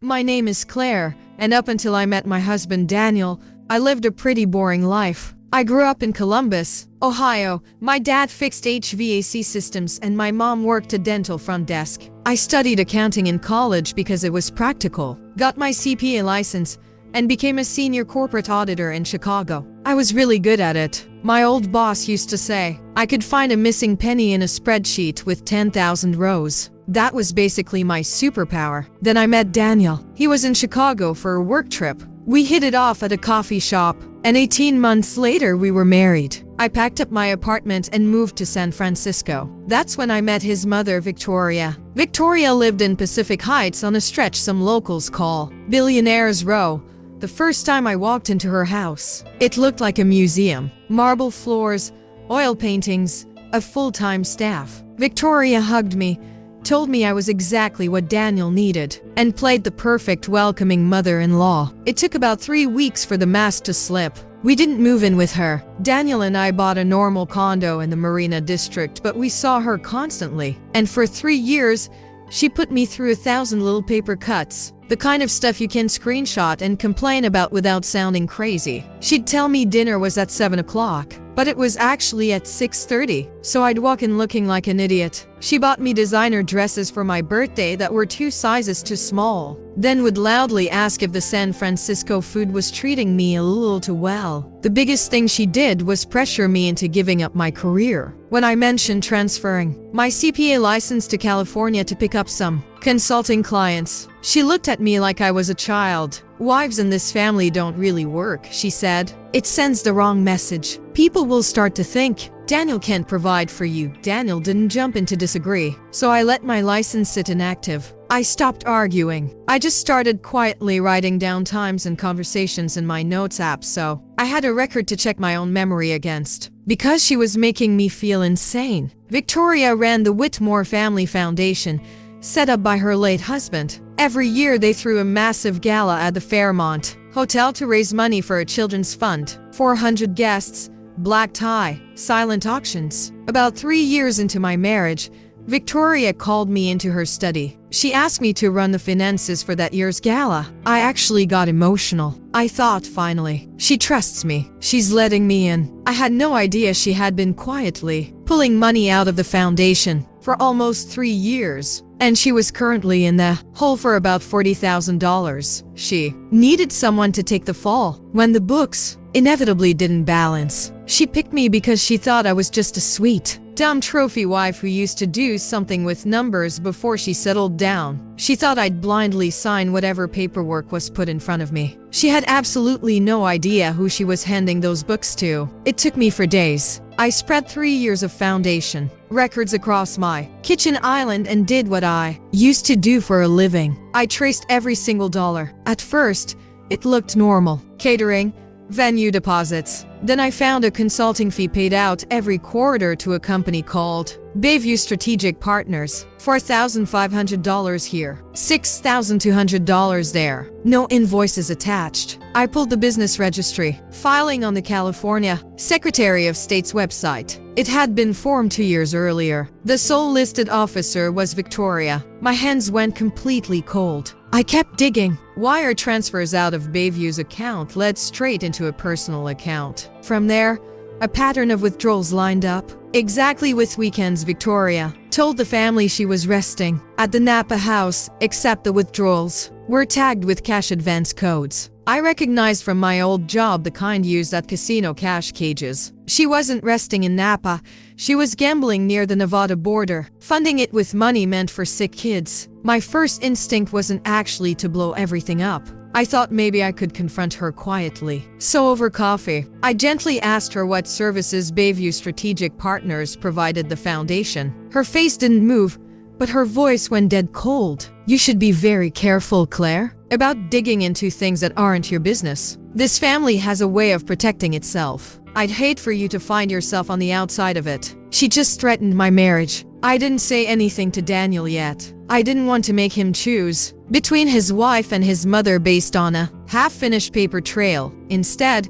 My name is Claire, and up until I met my husband Daniel, I lived a pretty boring life. I grew up in Columbus, Ohio. My dad fixed HVAC systems and my mom worked a dental front desk. I studied accounting in college because it was practical, got my CPA license, and became a senior corporate auditor in Chicago. I was really good at it. My old boss used to say, I could find a missing penny in a spreadsheet with 10,000 rows. That was basically my superpower. Then I met Daniel. He was in Chicago for a work trip. We hit it off at a coffee shop, and 18 months later we were married. I packed up my apartment and moved to San Francisco. That's when I met his mother, Victoria. Victoria lived in Pacific Heights on a stretch some locals call Billionaires Row. The first time I walked into her house, it looked like a museum. Marble floors, oil paintings, a full-time staff. Victoria hugged me, told me I was exactly what Daniel needed, and played the perfect welcoming mother-in-law. It took about 3 weeks for the mask to slip. We didn't move in with her. Daniel and I bought a normal condo in the Marina District, but we saw her constantly. And for 3 years, she put me through 1,000 little paper cuts. The kind of stuff you can screenshot and complain about without sounding crazy. She'd tell me dinner was at 7 o'clock, but it was actually at 6:30, so I'd walk in looking like an idiot. She bought me designer dresses for my birthday that were 2 sizes too small, then would loudly ask if the San Francisco food was treating me a little too well. The biggest thing she did was pressure me into giving up my career. When I mentioned transferring my CPA license to California to pick up some consulting clients, she looked at me like I was a child. Wives in this family don't really work, she said. It sends the wrong message. People will start to think, Daniel can't provide for you. Daniel didn't jump in to disagree, so I let my license sit inactive. I stopped arguing. I just started quietly writing down times and conversations in my notes app so I had a record to check my own memory against. Because she was making me feel insane, Victoria ran the Whitmore Family Foundation, set up by her late husband. Every year they threw a massive gala at the Fairmont Hotel to raise money for a children's fund. 400 guests, black tie, silent auctions. About 3 years into my marriage, Victoria called me into her study. She asked me to run the finances for that year's gala. I actually got emotional. I thought, finally, she trusts me. She's letting me in. I had no idea she had been quietly pulling money out of the foundation for almost 3 years. And she was currently in the hole for about $40,000. She needed someone to take the fall when the books inevitably didn't balance. She picked me because she thought I was just a sweet, dumb trophy wife who used to do something with numbers before she settled down. She thought I'd blindly sign whatever paperwork was put in front of me. She had absolutely no idea who she was handing those books to. It took me for days. I spread 3 years of foundation records across my kitchen island and did what I used to do for a living. I traced every single dollar. At first, it looked normal. Catering, venue deposits. Then I found a consulting fee paid out every quarter to a company called Bayview Strategic Partners. $4,500 here, $6,200 there. No invoices attached. I pulled the business registry, filing on the California Secretary of State's website. It had been formed 2 years earlier. The sole listed officer was Victoria. My hands went completely cold. I kept digging. Wire transfers out of Bayview's account led straight into a personal account. From there, a pattern of withdrawals lined up. Exactly with weekends, Victoria told the family she was resting at the Napa house, except the withdrawals were tagged with cash advance codes. I recognized from my old job the kind used at casino cash cages. She wasn't resting in Napa. She was gambling near the Nevada border, funding it with money meant for sick kids. My first instinct wasn't actually to blow everything up. I thought maybe I could confront her quietly. So over coffee, I gently asked her what services Bayview Strategic Partners provided the foundation. Her face didn't move, but her voice went dead cold. You should be very careful, Claire, about digging into things that aren't your business. This family has a way of protecting itself. I'd hate for you to find yourself on the outside of it. She just threatened my marriage. I didn't say anything to Daniel yet. I didn't want to make him choose between his wife and his mother based on a half-finished paper trail. Instead,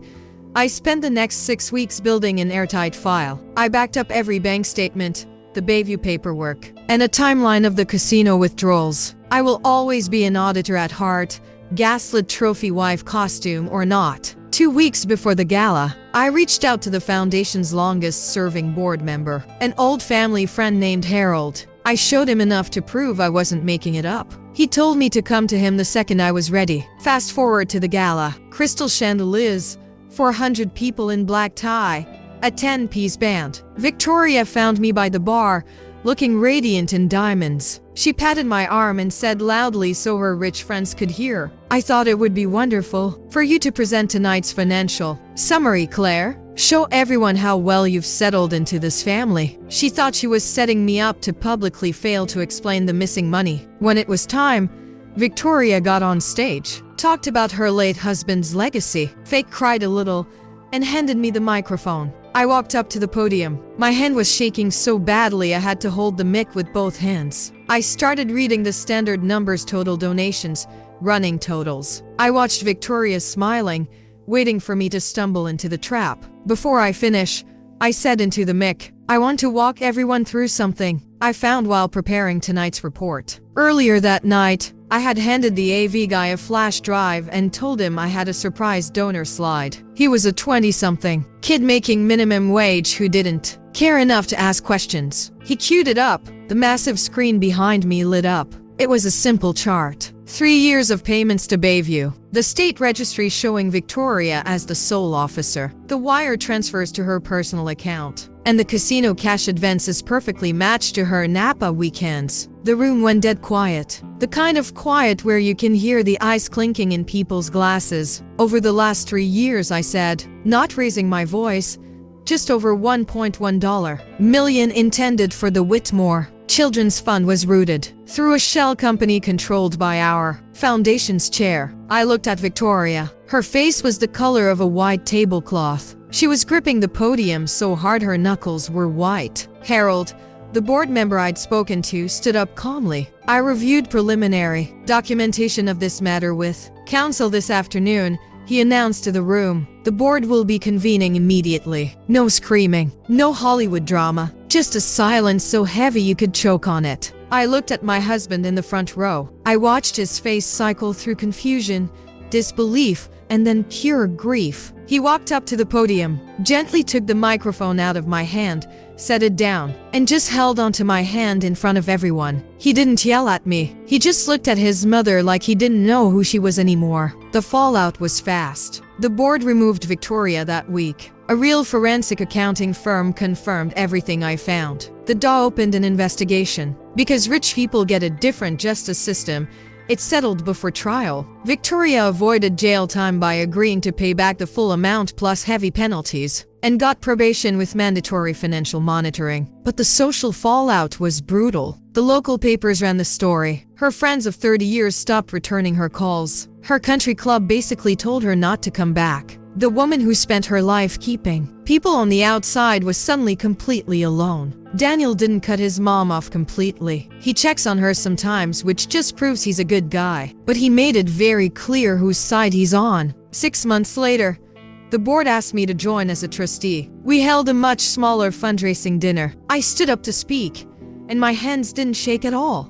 I spent the next 6 weeks building an airtight file. I backed up every bank statement, the Bayview paperwork, and a timeline of the casino withdrawals. I will always be an auditor at heart, gaslit trophy wife costume or not. 2 weeks before the gala, I reached out to the foundation's longest-serving board member, an old family friend named Harold. I showed him enough to prove I wasn't making it up. He told me to come to him the second I was ready. Fast forward to the gala. Crystal chandeliers, 400 people in black tie, a 10-piece band. Victoria found me by the bar, looking radiant in diamonds. She patted my arm and said loudly so her rich friends could hear, "I thought it would be wonderful for you to present tonight's financial summary, Claire. Show everyone how well you've settled into this family." She thought she was setting me up to publicly fail to explain the missing money. When it was time, Victoria got on stage, talked about her late husband's legacy, fake cried a little, and handed me the microphone. I walked up to the podium. My hand was shaking so badly I had to hold the mic with both hands. I started reading the standard numbers: total donations, running totals. I watched Victoria smiling, waiting for me to stumble into the trap. Before I finish, I said into the mic, "I want to walk everyone through something I found while preparing tonight's report." Earlier that night, I had handed the AV guy a flash drive and told him I had a surprise donor slide. He was a 20-something kid making minimum wage who didn't care enough to ask questions. He queued it up. The massive screen behind me lit up. It was a simple chart. 3 years of payments to Bayview. The state registry showing Victoria as the sole officer. The wire transfers to her personal account. And the casino cash advances perfectly matched to her Napa weekends. The room went dead quiet. The kind of quiet where you can hear the ice clinking in people's glasses. Over the last 3 years, I said, not raising my voice, just over $1.1 million intended for the Whitmore Children's Fund was routed through a shell company controlled by our foundation's chair. I looked at Victoria. Her face was the color of a white tablecloth. She was gripping the podium so hard her knuckles were white. Harold, the board member I'd spoken to, stood up calmly. "I reviewed preliminary documentation of this matter with counsel this afternoon," he announced to the room. "The board will be convening immediately. No screaming, no Hollywood drama, just a silence so heavy you could choke on it." I looked at my husband in the front row. I watched his face cycle through confusion, disbelief, and then pure grief. He walked up to the podium, gently took the microphone out of my hand, set it down, and just held onto my hand in front of everyone. He didn't yell at me. He just looked at his mother like he didn't know who she was anymore. The fallout was fast. The board removed Victoria that week. A real forensic accounting firm confirmed everything I found. The DA opened an investigation. Because rich people get a different justice system, it settled before trial. Victoria avoided jail time by agreeing to pay back the full amount plus heavy penalties, and got probation with mandatory financial monitoring. But the social fallout was brutal. The local papers ran the story. Her friends of 30 years stopped returning her calls. Her country club basically told her not to come back. The woman who spent her life keeping people on the outside was suddenly completely alone. Daniel didn't cut his mom off completely. He checks on her sometimes, which just proves he's a good guy. But he made it very clear whose side he's on. 6 months later, the board asked me to join as a trustee. We held a much smaller fundraising dinner. I stood up to speak, and my hands didn't shake at all.